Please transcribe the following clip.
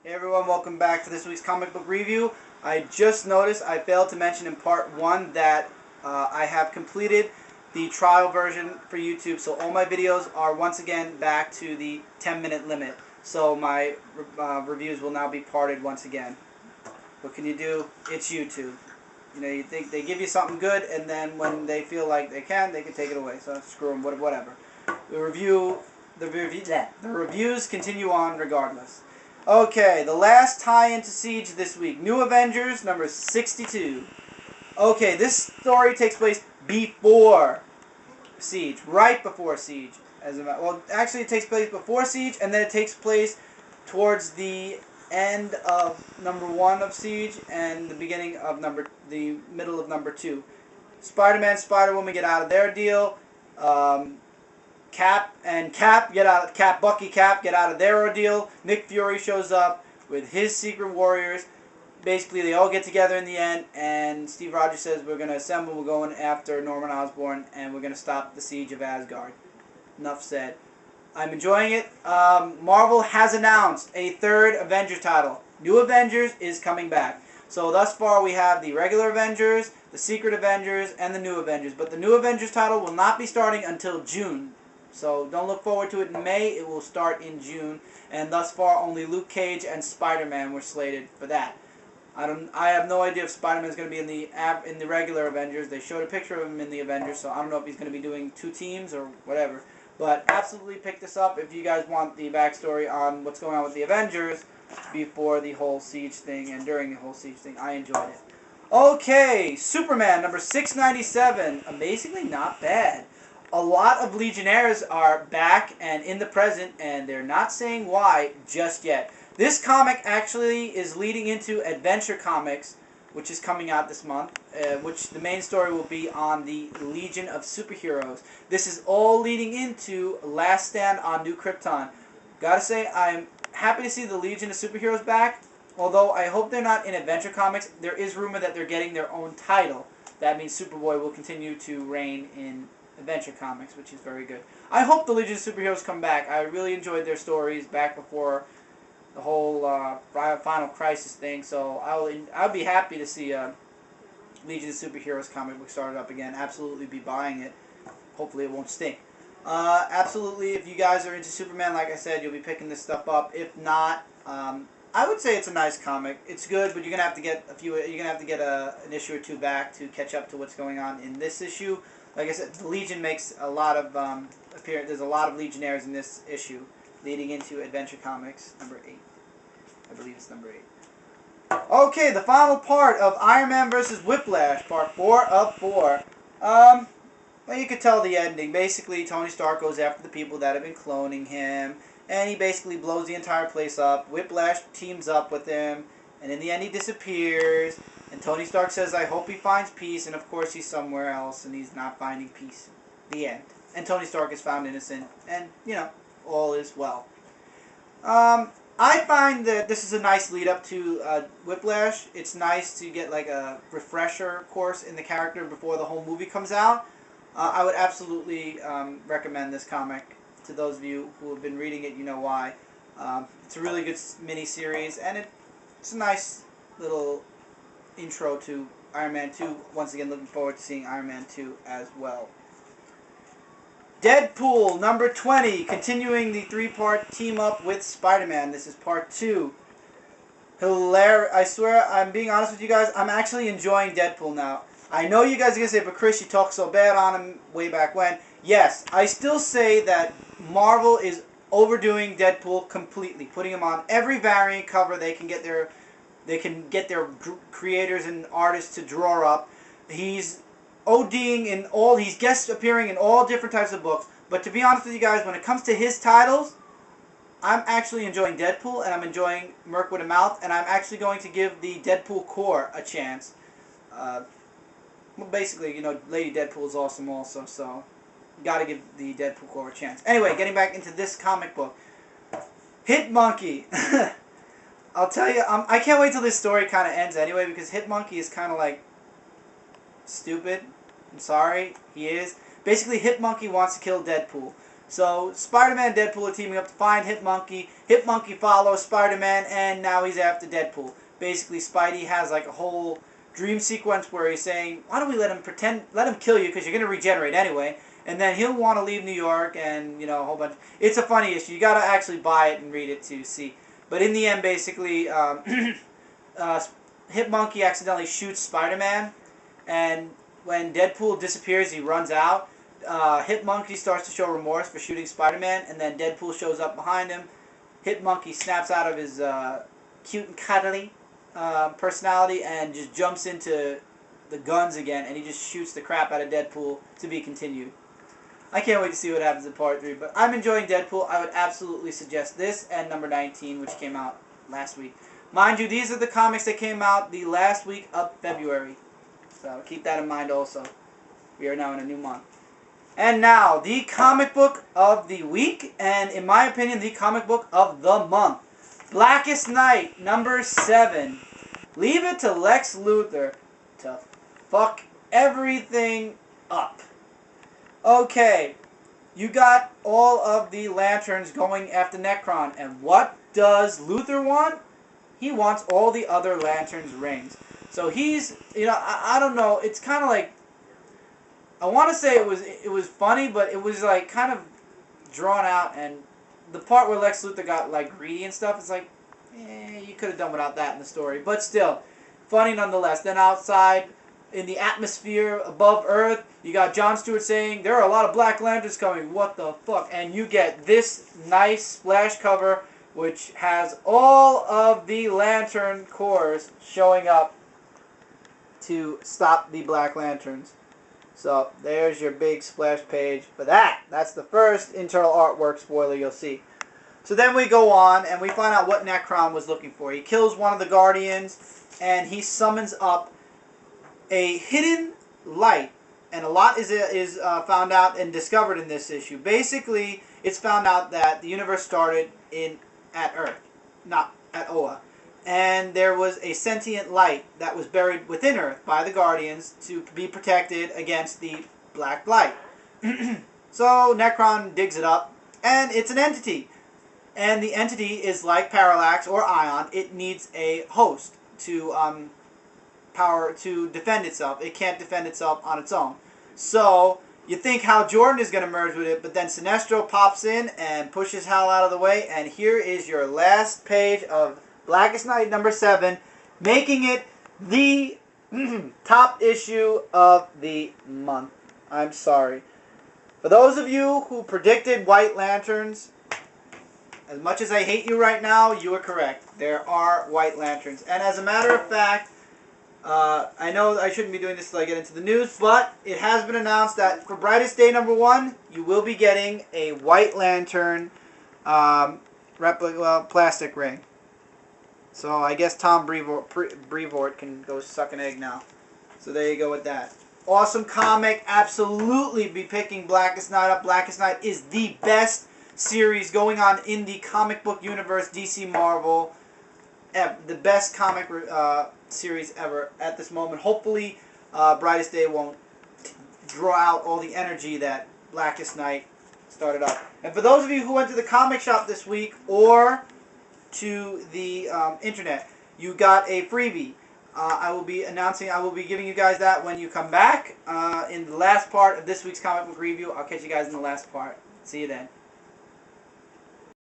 Hey everyone, welcome back to this week's comic book review. I just noticed I failed to mention in part 1 that I have completed the trial version for YouTube, so all my videos are once again back to the 10-minute limit. So my reviews will now be parted once again. What can you do? It's YouTube. You know, you think they give you something good, and then when they feel like they can take it away. So screw them, whatever. The reviews continue on regardless. Okay, the last tie-in to Siege this week. New Avengers, number 62. Okay, this story takes place before Siege, right before Siege. Well, actually, it takes place before Siege, and then it takes place towards the end of number 1 of Siege and the beginning of the middle of number 2. Spider-Man, Spider-Woman get out of their deal. Bucky Cap get out of their ordeal. Nick Fury shows up with his Secret Warriors. Basically, they all get together in the end, and Steve Rogers says, we're going to assemble, we're going after Norman Osborn, and we're going to stop the siege of Asgard. Enough said. I'm enjoying it. Marvel has announced a third Avengers title. New Avengers is coming back. So thus far we have the regular Avengers, the Secret Avengers, and the New Avengers. But the New Avengers title will not be starting until June. So don't look forward to it in May. It will start in June. And thus far only Luke Cage and Spider-Man were slated for that. I have no idea if Spider-Man is going to be in the regular Avengers. They showed a picture of him in the Avengers, so I don't know if he's going to be doing 2 teams or whatever. But absolutely pick this up if you guys want the backstory on what's going on with the Avengers before the whole Siege thing and during the whole Siege thing. I enjoyed it. Okay, Superman number 697. Amazingly not bad. A lot of Legionnaires are back and in the present, and they're not saying why just yet. This comic actually is leading into Adventure Comics, which is coming out this month, which the main story will be on the Legion of Superheroes. This is all leading into Last Stand on New Krypton. Gotta say, I'm happy to see the Legion of Superheroes back, although I hope they're not in Adventure Comics. There is rumor that they're getting their own title. That means Superboy will continue to reign in Adventure Comics, which is very good. I hope the Legion of Superheroes come back. I really enjoyed their stories back before the whole Final Crisis thing, so I'll be happy to see Legion of Superheroes comic book started up again. Absolutely be buying it. Hopefully it won't stink. Absolutely, if you guys are into Superman, like I said, you'll be picking this stuff up. If not, I would say it's a nice comic. It's good, but you're gonna have to get an issue or 2 back to catch up to what's going on in this issue. Like I said, the Legion makes a lot of there's a lot of Legionnaires in this issue, leading into Adventure Comics number 8. I believe it's number 8. Okay, the final part of Iron Man vs. Whiplash, part 4 of 4. Well, you could tell the ending. Basically, Tony Stark goes after the people that have been cloning him, and he basically blows the entire place up. Whiplash teams up with him, and in the end he disappears. And Tony Stark says, I hope he finds peace, and of course he's somewhere else, and he's not finding peace. The end. And Tony Stark is found innocent, and, you know, all is well. I find that this is a nice lead-up to Whiplash. It's nice to get like a refresher course in the character before the whole movie comes out. I would absolutely recommend this comic to those of you who have been reading it. You know why. It's a really good mini-series, and it's a nice little intro to Iron Man 2. Once again, looking forward to seeing Iron Man 2 as well. DeadPool number 20, continuing the 3-part team-up with Spider-Man. This is part 2. Hilarious. I swear, I'm being honest with you guys, I'm actually enjoying DeadPool now. I know you guys are going to say, but Chris, you talked so bad on him way back when. Yes, I still say that Marvel is overdoing DeadPool completely, putting him on every variant cover they can get their creators and artists to draw up. He's ODing in all, he's guest appearing in all different types of books. But to be honest with you guys, when it comes to his titles, I'm actually enjoying Deadpool, and I'm enjoying Merc with a Mouth, and I'm actually going to give the Deadpool Corps a chance. Well, basically, you know, Lady Deadpool is awesome also, so gotta give the Deadpool Corps a chance. Anyway, getting back into this comic book. Hit Monkey. I'll tell you, I can't wait till this story kind of ends anyway, because Hit Monkey is kind of like stupid. I'm sorry, he is. Basically, Hit Monkey wants to kill Deadpool. So Spider-Man and Deadpool are teaming up to find Hit-Monkey. Hit-Monkey follows Spider-Man, and now he's after Deadpool. Basically, Spidey has like a whole dream sequence where he's saying, why don't we let him kill you because you're going to regenerate anyway. And then he'll want to leave New York and, a whole bunch. It's a funny issue. You got to actually buy it and read it to see. But in the end, basically, Hit-Monkey accidentally shoots Spider-Man. And when Deadpool disappears, he runs out. Hit-Monkey starts to show remorse for shooting Spider-Man. And then Deadpool shows up behind him. Hit-Monkey snaps out of his cute and cuddly personality and just jumps into the guns again. And he just shoots the crap out of Deadpool, to be continued. I can't wait to see what happens in Part 3, but I'm enjoying Deadpool. I would absolutely suggest this and number 19, which came out last week. Mind you, these are the comics that came out the last week of February. So keep that in mind also. We are now in a new month. And now, the comic book of the week, and in my opinion, the comic book of the month. Blackest Night, number 7. Leave it to Lex Luthor to fuck everything up. Okay, you got all of the lanterns going after Necron, and what does Luthor want? He wants all the other lanterns' rings. So he's, I don't know, it's kind of like, I want to say it was funny, but it was like kind of drawn out, and the part where Lex Luthor got like greedy and stuff, it's like, you could have done without that in the story, but still, funny nonetheless. Then outside, in the atmosphere above Earth, you got Jon Stewart saying, there are a lot of Black Lanterns coming, what the fuck? And you get this nice splash cover, which has all of the Lantern Corps showing up to stop the Black Lanterns. So, there's your big splash page for that. That's the first internal artwork spoiler you'll see. So then we go on, and we find out what Necron was looking for. He kills one of the Guardians, and he summons up a hidden light, and a lot is found out and discovered in this issue. Basically, it's found out that the universe started at Earth, not at Oa, and there was a sentient light that was buried within Earth by the Guardians to be protected against the Black Light. So Necron digs it up, and it's an entity, and the entity is like Parallax or Ion. It needs a host to power to defend itself. It can't defend itself on its own. So you think Hal Jordan is going to merge with it, but then Sinestro pops in and pushes Hal out of the way, and here is your last page of Blackest Night number 7, making it the top issue of the month. I'm sorry. For those of you who predicted White Lanterns, as much as I hate you right now, you are correct. There are White Lanterns. And as a matter of fact, I know I shouldn't be doing this until I get into the news, but it has been announced that for Brightest Day number 1, you will be getting a White Lantern plastic ring. So I guess Tom Brevoort can go suck an egg now. So there you go with that. Awesome comic. Absolutely be picking Blackest Night up. Blackest Night is the best series going on in the comic book universe, DC Marvel. The best comic series ever at this moment. Hopefully, Brightest Day won't draw out all the energy that Blackest Night started up. And for those of you who went to the comic shop this week or to the internet, you got a freebie. I will be giving you guys that when you come back in the last part of this week's comic book review. I'll catch you guys in the last part. See you then.